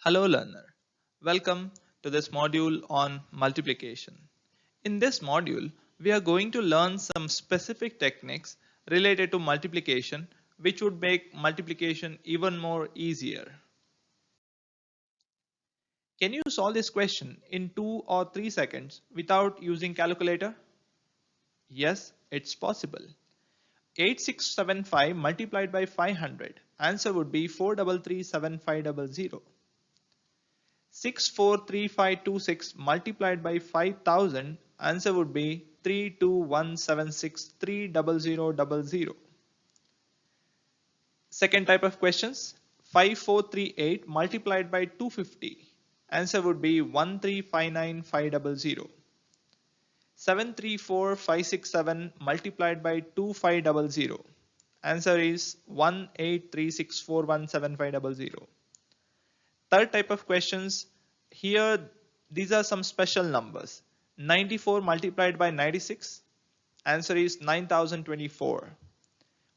Hello learner, welcome to this module on multiplication. In this module, we are going to learn some specific techniques related to multiplication which would make multiplication even more easier. Can you solve this question in 2 or 3 seconds without using calculator? Yes, it's possible. 8675 multiplied by 500, answer would be 4337500. 643526 multiplied by 5000, answer would be 32176300000. Second type of questions, 5438 multiplied by 250, answer would be 1359500. 734567 multiplied by 2500, answer is 183641750. Third type of questions, here these are some special numbers. 94 multiplied by 96, answer is 9024.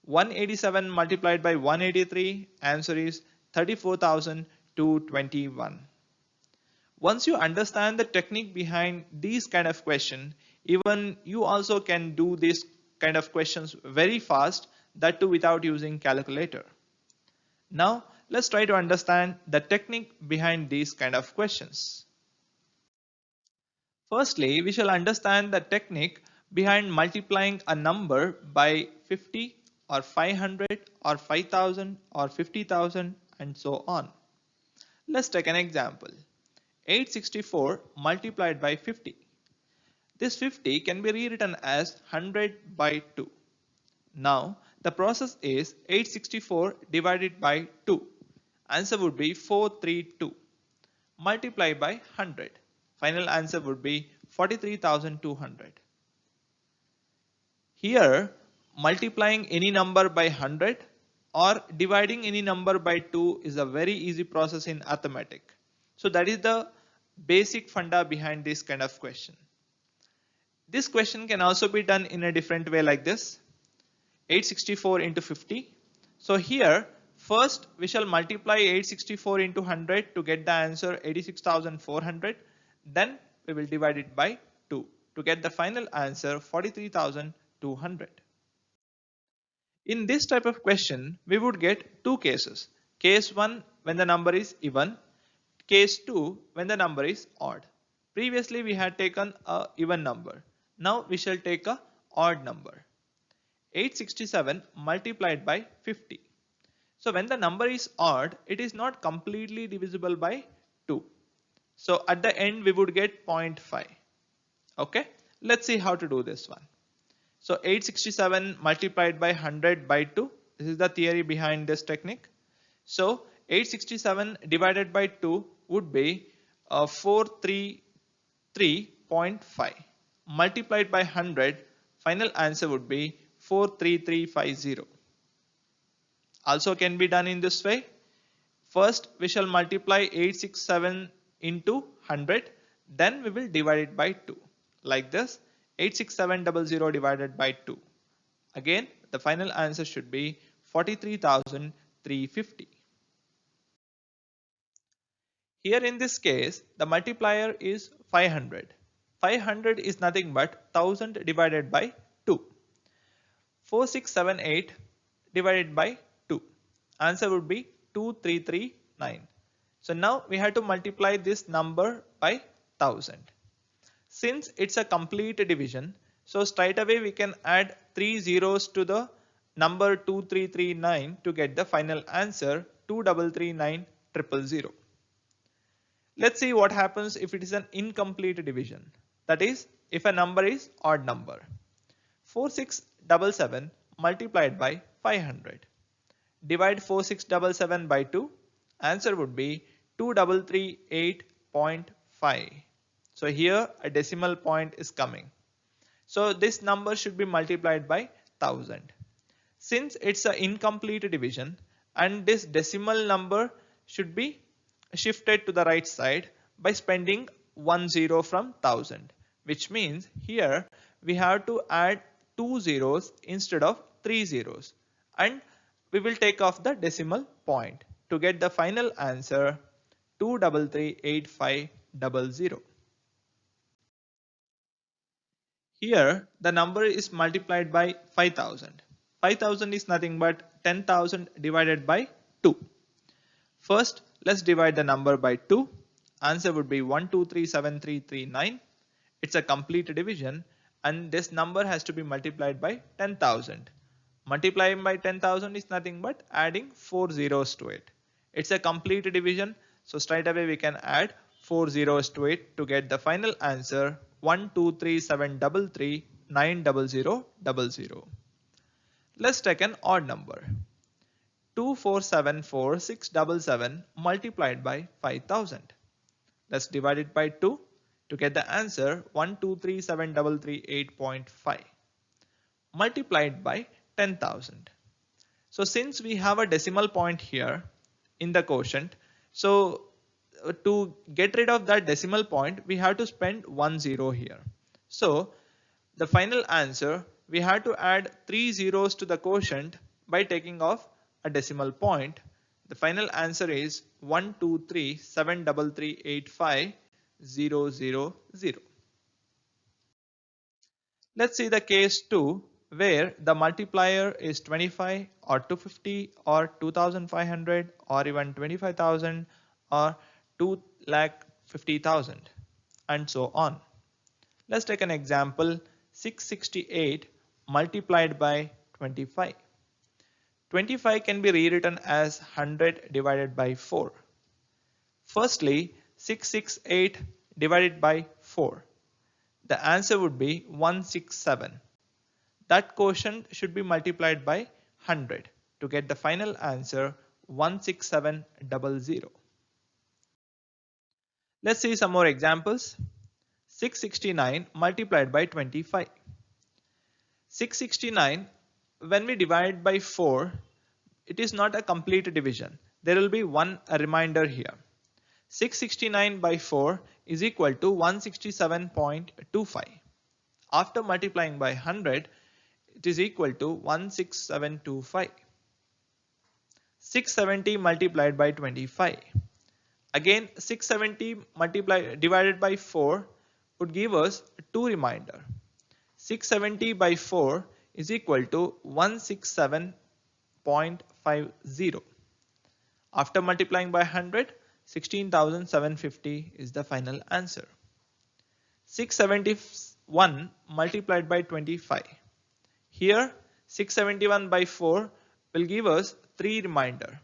187 multiplied by 183, answer is 34221. Once you understand the technique behind these kind of question, even you also can do this kind of questions very fast, that too without using calculator. Now let's try to understand the technique behind these kind of questions. Firstly, we shall understand the technique behind multiplying a number by 50 or 500 or 5000 or 50,000 and so on. Let's take an example. 864 multiplied by 50. This 50 can be rewritten as 100 by 2. Now the process is 864 divided by 2. Answer would be 432. Multiply by 100. Final answer would be 43,200. Here multiplying any number by 100 or dividing any number by 2 is a very easy process in arithmetic. So that is the basic funda behind this kind of question. This question can also be done in a different way like this. 864 into 50. So here first we shall multiply 864 into 100 to get the answer 86,400. Then we will divide it by 2 to get the final answer 43,200. In this type of question we would get two cases. Case 1 when the number is even. Case 2 when the number is odd. Previously we had taken a even number. Now we shall take a odd number. 867 multiplied by 50. So when the number is odd, it is not completely divisible by 2. So at the end we would get 0.5. Okay, let's see how to do this one. So 867 multiplied by 100 by 2. This is the theory behind this technique. So 867 divided by 2 would be 433.5. Multiplied by 100, final answer would be 43350. Also can be done in this way. First we shall multiply 867 into 100, then we will divide it by 2 like this. 86700 divided by 2. Again the final answer should be 43,350. Here in this case the multiplier is 500. 500 is nothing but 1000 divided by 2. 4678 divided by 2. Answer would be 2339. So now we have to multiply this number by 1000. Since it's a complete division, so straight away we can add 3 zeros to the number 2339 to get the final answer 2339000. Let's see what happens if it is an incomplete division. That is, if a number is odd number. 4677 multiplied by 500. Divide 4677 by 2. Answer would be 2338.5. So here a decimal point is coming. So this number should be multiplied by 1000. Since it's an incomplete division and this decimal number should be shifted to the right side by spending 1 zero from 1000, which means here we have to add 2 zeros instead of 3 zeros, and we will take off the decimal point to get the final answer 2338500. Here the number is multiplied by 5000. 5000 is nothing but 10,000 divided by 2. First, let's divide the number by 2. Answer would be 1237339. It's a complete division and this number has to be multiplied by 10,000. Multiplying by 10,000 is nothing but adding 4 zeros to it. It's a complete division, so straight away we can add 4 zeros to it to get the final answer 12373390000. Let's take an odd number. 2474677 multiplied by 5000. Let's divide it by 2 to get the answer 1237338.5 multiplied by 10,000. So since we have a decimal point here in the quotient, so to get rid of that decimal point we have to spend 1 zero here. So the final answer, we have to add 3 zeros to the quotient by taking off a decimal point. The final answer is 12373385000. Let's see the case 2 where the multiplier is 25 or 250 or 2500 or even 25,000 or 2,50,000 and so on. Let's take an example. 668 multiplied by 25. 25 can be rewritten as 100 divided by 4. Firstly, 668 divided by 4. The answer would be 167. That quotient should be multiplied by 100 to get the final answer 16700. Let's see some more examples. 669 multiplied by 25. 669, when we divide by 4, it is not a complete division. There will be one remainder here. 669 by 4 is equal to 167.25. After multiplying by 100, it is equal to 16725. 670 multiplied by 25. Again 670 divided by 4 would give us 2 remainder. 670 by 4 is equal to 167.50. After multiplying by 100, 16,750 is the final answer. 671 multiplied by 25. Here 671 by 4 will give us 3 remainder.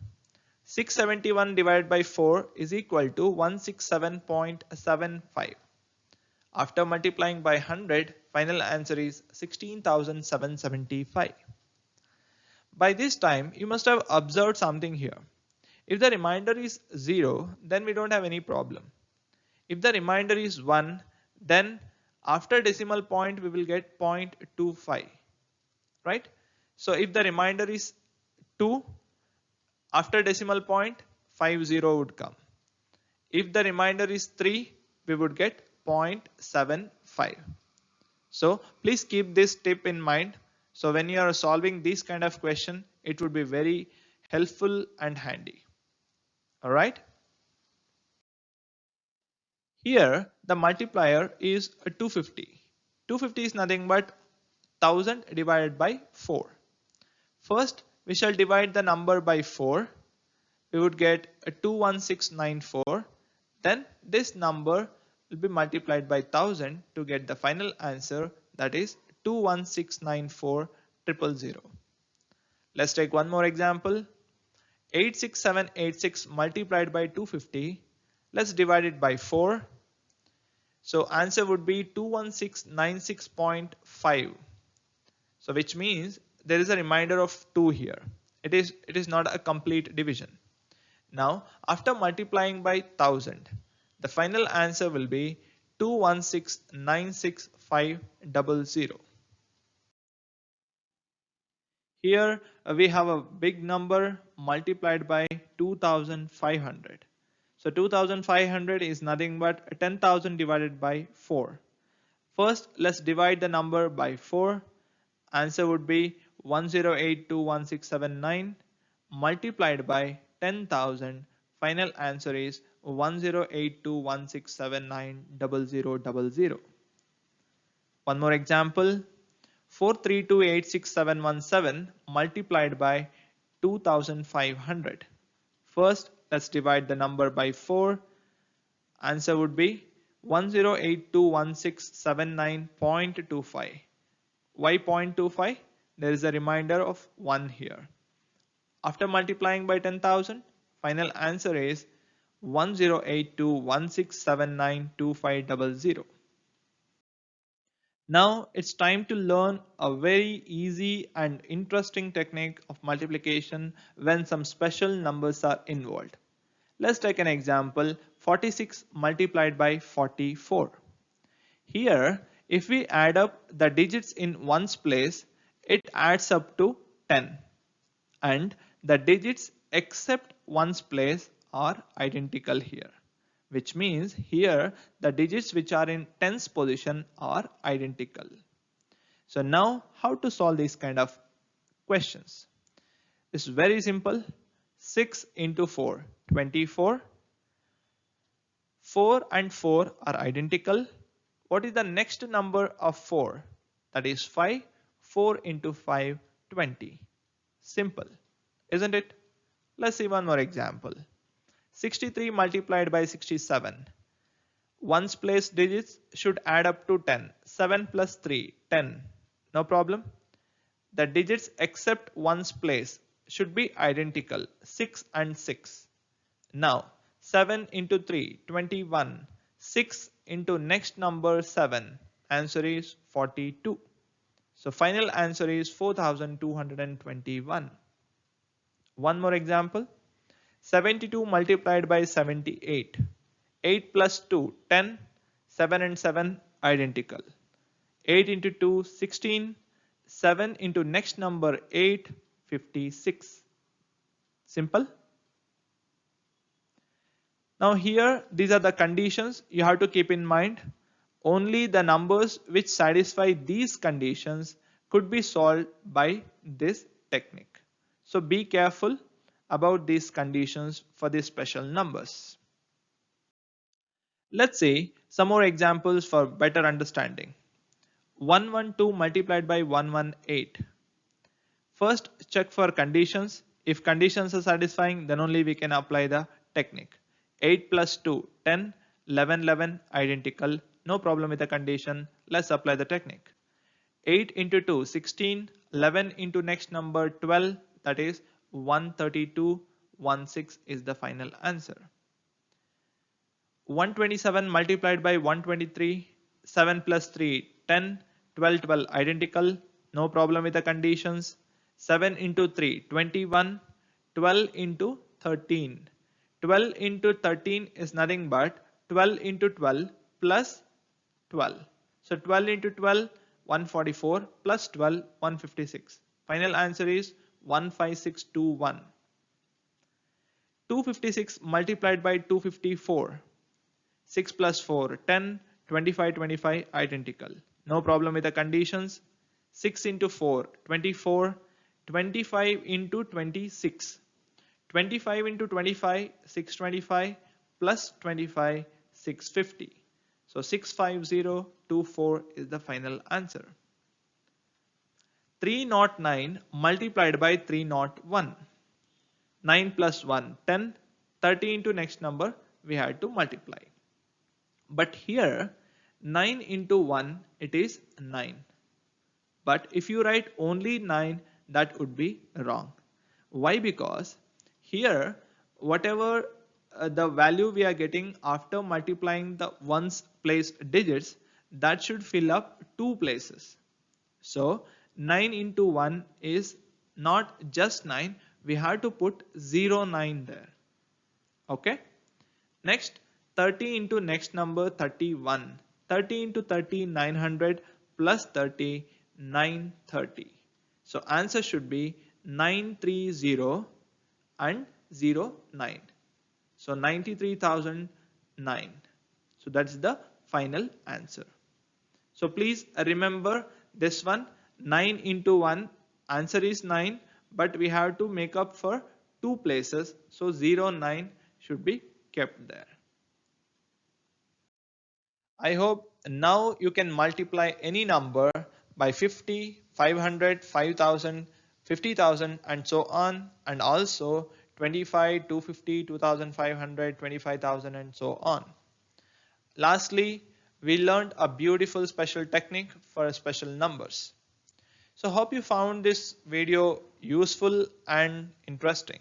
671 divided by 4 is equal to 167.75. After multiplying by 100, final answer is 16,775. By this time, you must have observed something here. If the remainder is 0, then we don't have any problem. If the remainder is 1, then after decimal point we will get 0.25, right? So if the remainder is 2, after decimal point 50 would come. If the remainder is 3, we would get 0.75. So please keep this tip in mind. So when you are solving this kind of question, it would be very helpful and handy. All right. Here the multiplier is 250. 250 is nothing but 1000 divided by 4. First we shall divide the number by 4. We would get 21694. Then this number will be multiplied by 1000 to get the final answer, that is 21694,000. Let's take one more example. 86786 multiplied by 250. Let's divide it by 4. So answer would be 21696.5. So which means there is a remainder of 2 here. It is not a complete division. Now after multiplying by 1000, the final answer will be 21696,500. Here we have a big number multiplied by 2500. So 2500 is nothing but 10,000 divided by 4. First let's divide the number by 4. Answer would be 10821679 multiplied by 10,000. Final answer is 108216790000. One more example. 432867717 multiplied by 2500. First, let's divide the number by 4. Answer would be 10821679.25. Why 0.25? There is a reminder of 1 here. After multiplying by 10,000, final answer is 108216792500. Now it's time to learn a very easy and interesting technique of multiplication when some special numbers are involved. Let's take an example, 46 multiplied by 44. Here, if we add up the digits in ones place, it adds up to 10. And the digits except ones place are identical here. Which means here the digits which are in tens position are identical. So now how to solve these kind of questions? It's very simple. 6 into 4, 24. 4 and 4 are identical. What is the next number of 4? That is 5. 4 into 5, 20. Simple, isn't it? Let's see one more example. 63 multiplied by 67. Ones place digits should add up to 10. 7 plus 3, 10. No problem. The digits except ones place should be identical. 6 and 6. Now 7 into 3, 21. 6 into next number 7. Answer is 42. So final answer is 4221. One more example. 72 multiplied by 78. 8 plus 2, 10. 7 and 7 identical. 8 into 2, 16. 7 into next number 8, 56. Simple. Now here, these are the conditions you have to keep in mind. Only the numbers which satisfy these conditions could be solved by this technique. So be careful about these conditions for these special numbers. Let's see some more examples for better understanding. 112 multiplied by 118. First, check for conditions. If conditions are satisfying, then only we can apply the technique. 8 plus 2, 10, 11, 11, identical. No problem with the condition. Let's apply the technique. 8 into 2, 16, 11 into next number 12, that is 132, 16 is the final answer. 127 multiplied by 123, 7 plus 3, 10, 12, 12 identical. No problem with the conditions. 7 into 3, 21, 12 into 13. 12 into 13 is nothing but 12 into 12 plus 12. So 12 into 12, 144 plus 12, 156. Final answer is 15621. 256 multiplied by 254. 6 plus 4, 10, 25, 25 identical. No problem with the conditions. 6 into 4, 24, 25 into 26. 25 into 25, 625 plus 25, 650. So 65024 is the final answer. 309 multiplied by 301. 9 plus 1, 10. 30 into next number we had to multiply. But here 9 into 1 it is 9. But if you write only 9, that would be wrong. Why? Because here whatever the value we are getting after multiplying the ones place digits, that should fill up two places. So 9 into 1 is not just 9, we have to put 09 there. Okay. Next, 30 into next number 31. 30 into 30, 900 plus 30, 930. So answer should be 930 and 09. So 93,009. So that's the final answer. So please remember this one. 9 into 1, answer is 9, but we have to make up for two places. So 09 should be kept there. I hope now you can multiply any number by 50, 500, 5000, 50,000 and so on, and also 25, 250, 2500, 25,000 and so on. Lastly, we learned a beautiful special technique for special numbers. So hope you found this video useful and interesting.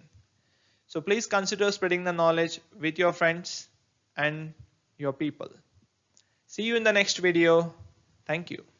So please consider spreading the knowledge with your friends and your people. See you in the next video. Thank you.